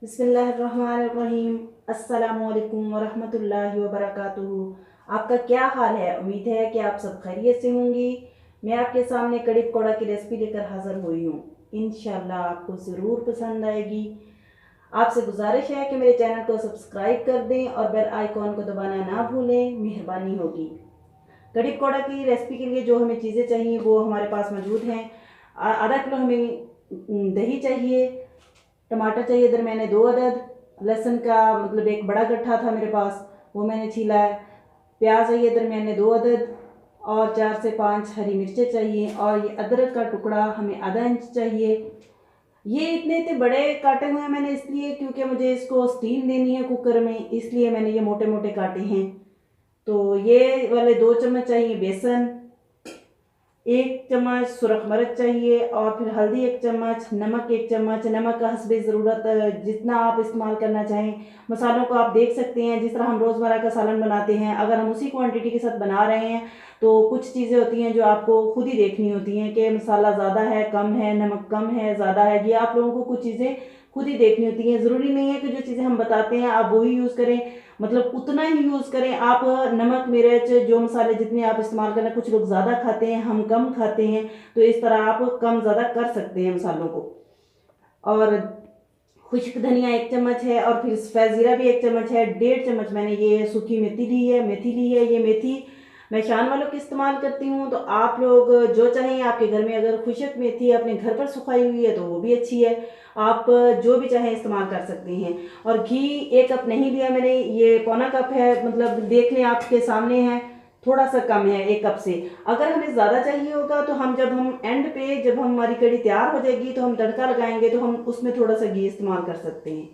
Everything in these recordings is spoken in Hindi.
बिस्मिल्लाहिर्रहमानिर्रहीम। अस्सलामुअलैकुम वरहमतुल्लाहि वबरकातुहू। आपका क्या हाल है? उम्मीद है कि आप सब खैरियत से होंगी। मैं आपके सामने कड़ी पकौड़ा की रेसिपी लेकर हाज़िर हुई हूँ। इंशाल्लाह आपको ज़रूर पसंद आएगी। आपसे गुजारिश है कि मेरे चैनल को सब्सक्राइब कर दें और बेल आइकॉन को दबाना ना भूलें, मेहरबानी होगी। कड़ी पकौड़ा की रेसिपी के लिए जो हमें चीज़ें चाहिए वो हमारे पास मौजूद हैं। आधा किलो हमें दही चाहिए, टमाटर चाहिए, इधर मैंने 2 अदद, लहसुन का मतलब एक बड़ा गट्ठा था मेरे पास, वो मैंने छीला है। प्याज चाहिए, इधर मैंने 2 अदद, और 4 से 5 हरी मिर्चें चाहिए, और ये अदरक का टुकड़ा हमें आधा इंच चाहिए। ये इतने इतने बड़े काटे हुए हैं मैंने इसलिए क्योंकि मुझे इसको स्टीम देनी है कुकर में, इसलिए मैंने ये मोटे मोटे काटे हैं। तो ये वाले 2 चम्मच चाहिए बेसन, 1 चम्मच सुरख मिर्च चाहिए, और फिर हल्दी 1 चम्मच, नमक 1 चम्मच। नमक का हस्बे ज़रूरत जितना आप इस्तेमाल करना चाहें। मसालों को आप देख सकते हैं जिस तरह हम रोज़मर्रा का सालन बनाते हैं, अगर हम उसी क्वांटिटी के साथ बना रहे हैं तो कुछ चीज़ें होती हैं जो आपको खुद ही देखनी होती हैं कि मसाला ज़्यादा है, कम है, नमक कम है, ज़्यादा है। ये आप लोगों को कुछ चीज़ें खुद ही देखनी होती हैं। ज़रूरी नहीं है कि जो चीज़ें हम बताते हैं आप वही यूज़ करें, मतलब उतना ही यूज़ करें आप। नमक मिर्च जो मसाले जितने आप इस्तेमाल करें, कुछ लोग ज़्यादा खाते हैं, हम कम खाते हैं, तो इस तरह आप कम ज़्यादा कर सकते हैं मसालों को। और खुश्क धनिया 1 चम्मच है, और फिर सफ़ेद ज़ीरा भी 1 चम्मच है। 1.5 चम्मच मैंने ये सूखी मेथी ली है, ये मेथी मैं शान वालों की इस्तेमाल करती हूँ। तो आप लोग जो चाहें, आपके घर में अगर खुश्क मेथी अपने घर पर सुखाई हुई है तो वो भी अच्छी है, आप जो भी चाहें इस्तेमाल कर सकते हैं। और घी 1 कप नहीं लिया मैंने, ये पौना कप है, मतलब देख लें आपके सामने है, थोड़ा सा कम है 1 कप से। अगर हमें ज़्यादा चाहिए होगा तो जब हम एंड पे जब हमारी कड़ी तैयार हो जाएगी तो हम तड़का लगाएंगे तो हम उसमें थोड़ा सा घी इस्तेमाल कर सकते हैं,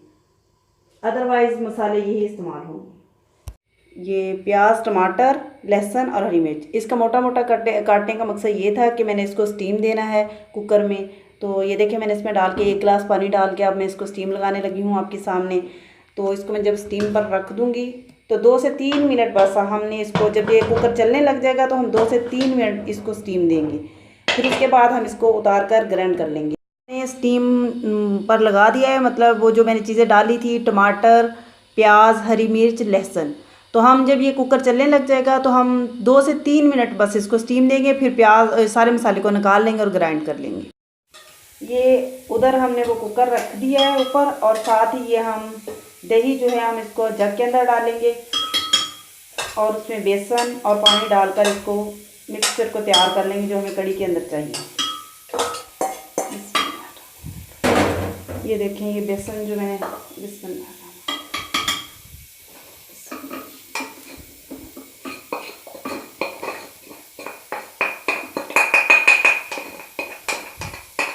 अदरवाइज़ मसाले यही इस्तेमाल होंगे। ये प्याज, टमाटर, लहसुन और हरी मिर्च, इसका मोटा मोटा काटने का मकसद ये था कि मैंने इसको स्टीम देना है कुकर में। तो ये देखिए मैंने इसमें डाल के 1 गिलास पानी डाल के अब मैं इसको स्टीम लगाने लगी हूँ आपके सामने। तो इसको मैं जब स्टीम पर रख दूँगी तो 2 से 3 मिनट बस हमने इसको, जब ये कुकर चलने लग जाएगा तो हम 2 से 3 मिनट इसको स्टीम देंगे। फिर उसके बाद हम इसको उतार कर ग्राइंड कर लेंगे। मैंने स्टीम पर लगा दिया है, मतलब वो जो मैंने चीज़ें डाली थी, टमाटर, प्याज, हरी मिर्च, लहसुन। तो हम जब ये कुकर चलने लग जाएगा तो हम 2 से 3 मिनट बस इसको स्टीम देंगे, फिर प्याज सारे मसाले को निकाल लेंगे और ग्राइंड कर लेंगे। ये उधर हमने वो कुकर रख दिया है ऊपर, और साथ ही ये हम दही जो है हम इसको जग के अंदर डालेंगे, और उसमें बेसन और पानी डालकर इसको मिक्सचर को तैयार कर लेंगे जो हमें कड़ी के अंदर चाहिए। ये देखें ये बेसन जो मैंने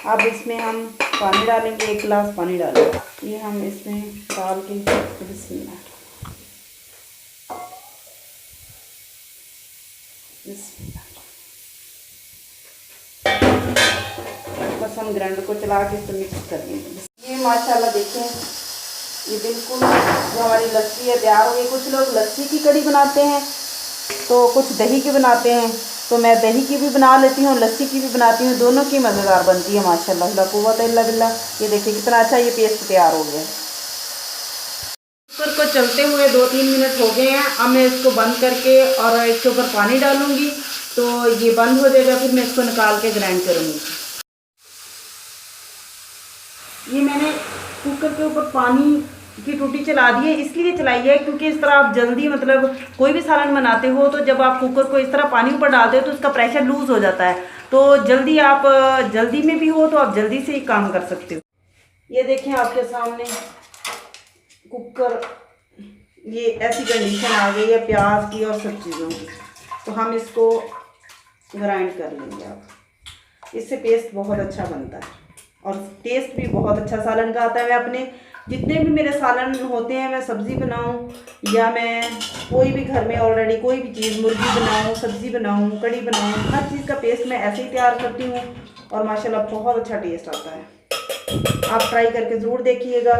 अब इसमें हम पानी डालेंगे, 1 गिलास पानी डालेंगे। ये हम इसमें डाल के बस हम ग्राइंडर को चला के इसको मिक्स कर देंगे। ये माशाल्लाह देखें ये बिल्कुल जो हमारी लस्सी है तैयार हो गई। कुछ लोग लस्सी की कड़ी बनाते हैं तो कुछ दही की बनाते हैं, तो मैं दही की भी बना लेती हूँ, लस्सी की भी बनाती हूँ, दोनों की मज़ेदार बनती है माशाल्लाह ला कुव्वत इल्ला बिल्लाह। ये देखिए कितना अच्छा ये पेस्ट तैयार हो गया है। कुकर को चलते हुए 2-3 मिनट हो गए हैं। अब मैं इसको बंद करके और इसके ऊपर पानी डालूंगी तो ये बंद हो जाएगा, फिर मैं इसको निकाल के ग्राइंड करूँगी। ये मैंने कुकर के ऊपर पानी की टूटी चला दी है, इसलिए चलाई है क्योंकि इस तरह आप जल्दी, मतलब कोई भी सालन बनाते हो तो जब आप कुकर को इस तरह पानी ऊपर डालते हो तो उसका प्रेशर लूज़ हो जाता है, तो जल्दी आप जल्दी में भी हो तो आप जल्दी से ही काम कर सकते हो। ये देखें आपके सामने कुकर, ये ऐसी कंडीशन आ गई है प्याज की और सब चीज़ों की। तो हम इसको ग्राइंड कर लेंगे। आप इससे पेस्ट बहुत अच्छा बनता है और टेस्ट भी बहुत अच्छा सालन का आता है। मैं अपने जितने भी मेरे सालन होते हैं, मैं सब्ज़ी बनाऊं या मैं कोई भी घर में ऑलरेडी कोई भी चीज़, मुर्गी बनाऊं, सब्ज़ी बनाऊं, कड़ी बनाऊं, हर चीज़ का पेस्ट मैं ऐसे ही तैयार करती हूँ और माशाल्लाह बहुत अच्छा टेस्ट आता है। आप ट्राई करके ज़रूर देखिएगा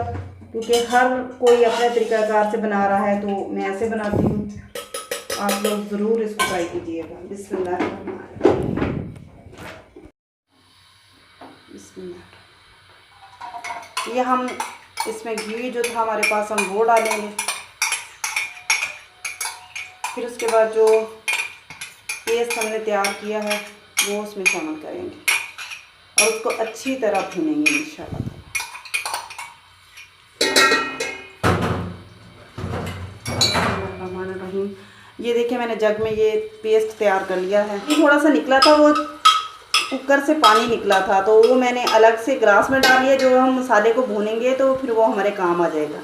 क्योंकि हर कोई अपने तरीक़ाकार से बना रहा है, तो मैं ऐसे बनाती हूँ। आप लोग ज़रूर इसको ट्राई कीजिएगा। बिस्मिल्लाह। ये हम इसमें घी जो था हमारे पास हम वो डालेंगे। फिर उसके बाद जो पेस्ट हमने तैयार किया है वो उसमें शामिल करेंगे और उसको अच्छी तरह भूनेंगे इंशाल्लाह। ये देखिए मैंने जग में ये पेस्ट तैयार कर लिया है। थोड़ा सा निकला था, वो कुकर से पानी निकला था, तो वो मैंने अलग से ग्लास में डाल लिया। जो हम मसाले को भूनेंगे तो फिर वो हमारे काम आ जाएगा।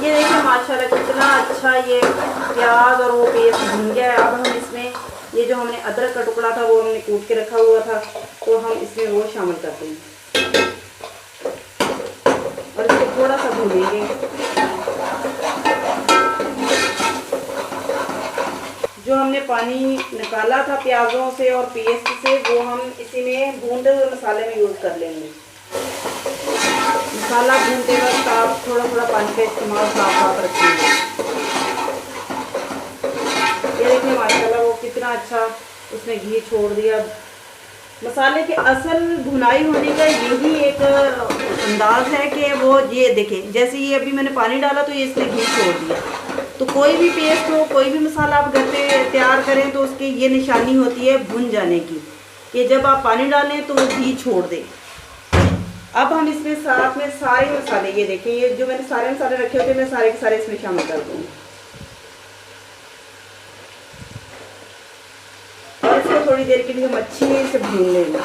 ये देखिए माशाल्लाह कितना अच्छा ये प्याज और वो पेस्ट भून गया है। अब हम इसमें ये जो हमने अदरक का टुकड़ा था वो हमने कूट के रखा हुआ था, तो हम इसमें वो शामिल कर देंगे और इसको थोड़ा सा भूनेंगे। जो हमने पानी निकाला था प्याज़ों से और पेस्ट से वो हम इसी में भूनते हुए मसाले में यूज़ कर लेंगे। मसाला भूनते वक्त आप थोड़ा थोड़ा पानी का इस्तेमाल साफ रखेंगे। ये देखिए माशाल्लाह वो कितना अच्छा उसने घी छोड़ दिया। मसाले के असल भुनाई होने का यही एक अंदाज है कि वो ये देखें, जैसे ये अभी मैंने पानी डाला तो ये इसने घी छोड़ दिया। तो कोई भी पेस्ट हो, कोई भी मसाला आप घर पे तैयार करें तो उसकी ये निशानी होती है भुन जाने की, कि जब आप पानी डालें तो वो घी छोड़ दे। अब हम इसमें साथ में सारे मसाले, ये देखें ये जो मैंने सारे मसाले रखे होते हैं मैं सारे के सारे इसमें शामिल कर दूँगी और इसको थोड़ी देर के लिए हम अच्छी से भून लेंगे।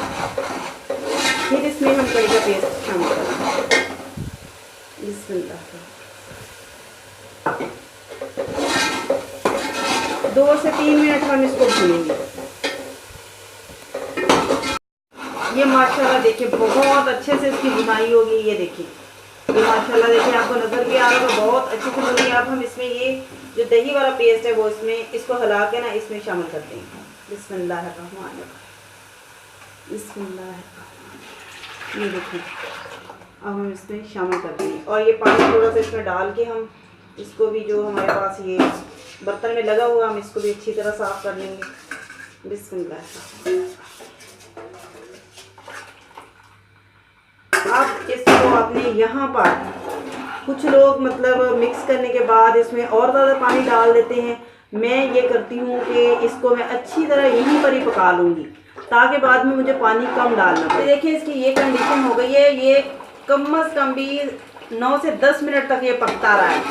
फिर इसमें हम कड़ी का पेस्ट शामिल करेंगे। बिस्मिल्लाह। 2 से 3 मिनट हम इसको भूनेंगे। ये माशाल्लाह देखिए बहुत अच्छे से इसकी भुनाई होगी। ये देखिए ये माशाल्लाह देखिए आपको नजर भी आ रहा है, बहुत अच्छे से भुनी। अब हम इसमें ये जो दही वाला पेस्ट है वो इसमें इसको हिला के ना इसमें शामिल कर देंगे। बिस्मिल्लाहिर्रहमानिर्रहीम, बिस्मिल्लाह। ये देखिए अब हम इसमें शामिल कर देंगे और ये पानी थोड़ा सा इसमें डाल के हम इसको भी जो हमारे पास ये बर्तन में लगा हुआ हम इसको भी अच्छी तरह साफ कर लेंगे। बिस्मिल्लाह। अब इसको आपने यहाँ पर कुछ लोग मतलब मिक्स करने के बाद इसमें और ज़्यादा पानी डाल देते हैं। मैं ये करती हूँ कि इसको मैं अच्छी तरह यहीं पर ही पका लूँगी ताकि बाद में मुझे पानी कम डालना पड़े। देखिए इसकी ये कंडीशन हो गई है। ये कम अज़ कम भी 9 से 10 मिनट तक ये पकता रहा है।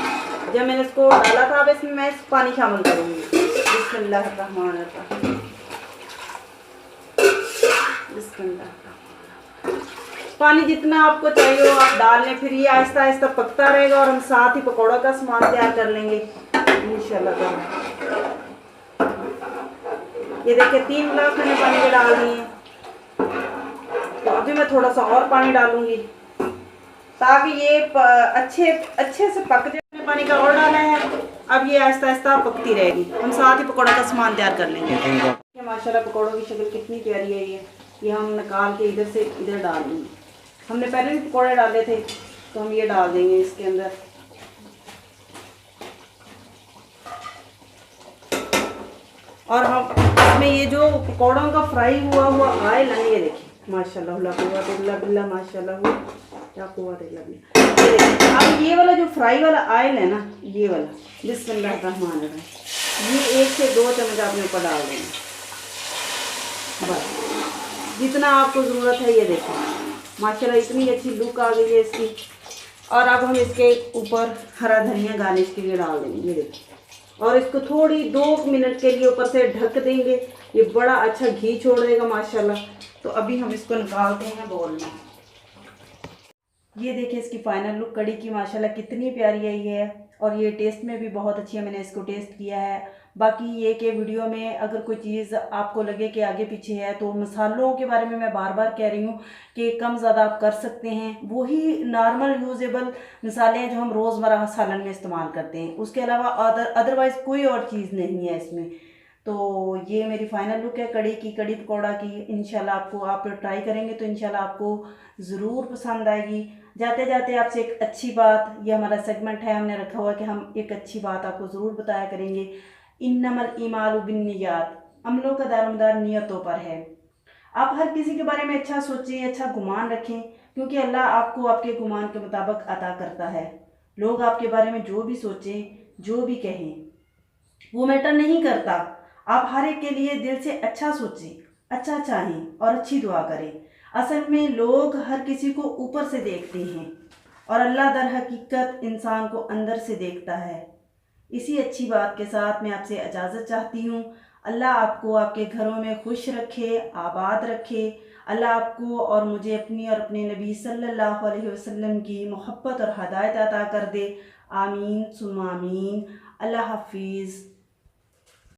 जब मैंने इसको डाला था अब इसमें मैं पानी शामिल करूँगी। बिस्मिल्लाहिर्रहमानिर्रहीम, बिस्मिल्लाह। पानी जितना आपको चाहिए हो आप डाल लें, फिर ये आहिस्ता आहिस्ता पकता रहेगा और हम साथ ही पकौड़ा का सामान तैयार कर लेंगे इंशाल्लाह। ये देखिए 3 गिलास मैंने पानी के डाल दिए, तो अभी मैं थोड़ा सा और पानी डालूंगी ताकि ये अच्छे से पक जाए। पानी का और डाला है, अब ये आहिस्ता आहिस्ता पकती रहेगी। हम साथ ही पकौड़ा का सामान तैयार कर लेंगे। माशाल्लाह पकौड़ों की शक्ल कितनी प्यारी है। ये हम निकाल के इधर से इधर डाल देंगे। हमने पहले भी पकौड़े डाले थे तो हम ये डाल देंगे इसके अंदर। और हम इसमें ये जो पकौड़ों का फ्राई हुआ ऑयल है, ये देखिए माशाल्लाह ला कुव्वत इल्ला बिल्लाह, माशाल्लाह क्या कुव्वत इल्ला बिल्लाह। अब ये वाला जो फ्राई वाला ऑयल है ना, ये वाला, बिस्मिल्लाहिर्रहमानिर्रहीम, ये 1 से 2 चम्मच आपने ऊपर डाल देंगे बस, जितना आपको ज़रूरत है। ये देखिए माशाल्लाह इतनी अच्छी लुक आ गई है इसकी। और अब हम इसके ऊपर हरा धनिया गार्निश के लिए डाल देंगे। ये देखिए और इसको थोड़ी 2 मिनट के लिए ऊपर से ढक देंगे। ये बड़ा अच्छा घी छोड़ देगा माशाल्लाह। तो अभी हम इसको निकालते हैं बोल में। ये देखिए इसकी फाइनल लुक कड़ी की माशाल्लाह कितनी प्यारी आई है और ये टेस्ट में भी बहुत अच्छी है। मैंने इसको टेस्ट किया है। बाकी ये कि वीडियो में अगर कोई चीज़ आपको लगे कि आगे पीछे है तो मसालों के बारे में मैं बार बार कह रही हूँ कि कम ज़्यादा आप कर सकते हैं। वही नॉर्मल यूजेबल मसाले हैं जो हम रोज़मर्रा सालन में इस्तेमाल करते हैं, उसके अलावा अदरवाइज़ कोई और चीज़ नहीं है इसमें। तो ये मेरी फाइनल लुक है कड़ी की, कड़ी पकौड़ा की। इंशाल्लाह आपको आप ट्राई करेंगे तो इंशाल्लाह आपको ज़रूर पसंद आएगी। जाते जाते आपसे एक अच्छी बात, ये हमारा सेगमेंट है, हमने रखा हुआ कि हम एक अच्छी बात आपको ज़रूर बताया करेंगे। इन्नमल ईमानु बिन्नियात, अमलों का दारोमदार नियतों पर है। आप हर किसी के बारे में अच्छा सोचें, अच्छा गुमान रखें, क्योंकि अल्लाह आपको आपके गुमान के मुताबिक अता करता है। लोग आपके बारे में जो भी सोचें, जो भी कहें, वो मैटर नहीं करता। आप हर एक के लिए दिल से अच्छा सोचें, अच्छा चाहें और अच्छी दुआ करें। असल में लोग हर किसी को ऊपर से देखते हैं और अल्लाह दर हकीकत इंसान को अंदर से देखता है। इसी अच्छी बात के साथ मैं आपसे इजाज़त चाहती हूँ। अल्लाह आपको आपके घरों में खुश रखे, आबाद रखे। अल्लाह आपको और मुझे अपनी और अपने नबी सल्लल्लाहु अलैहि वसल्लम की मोहब्बत और हदायत अता कर दे। आमीन सुम्मा आमीन। अल्लाह हाफिज़।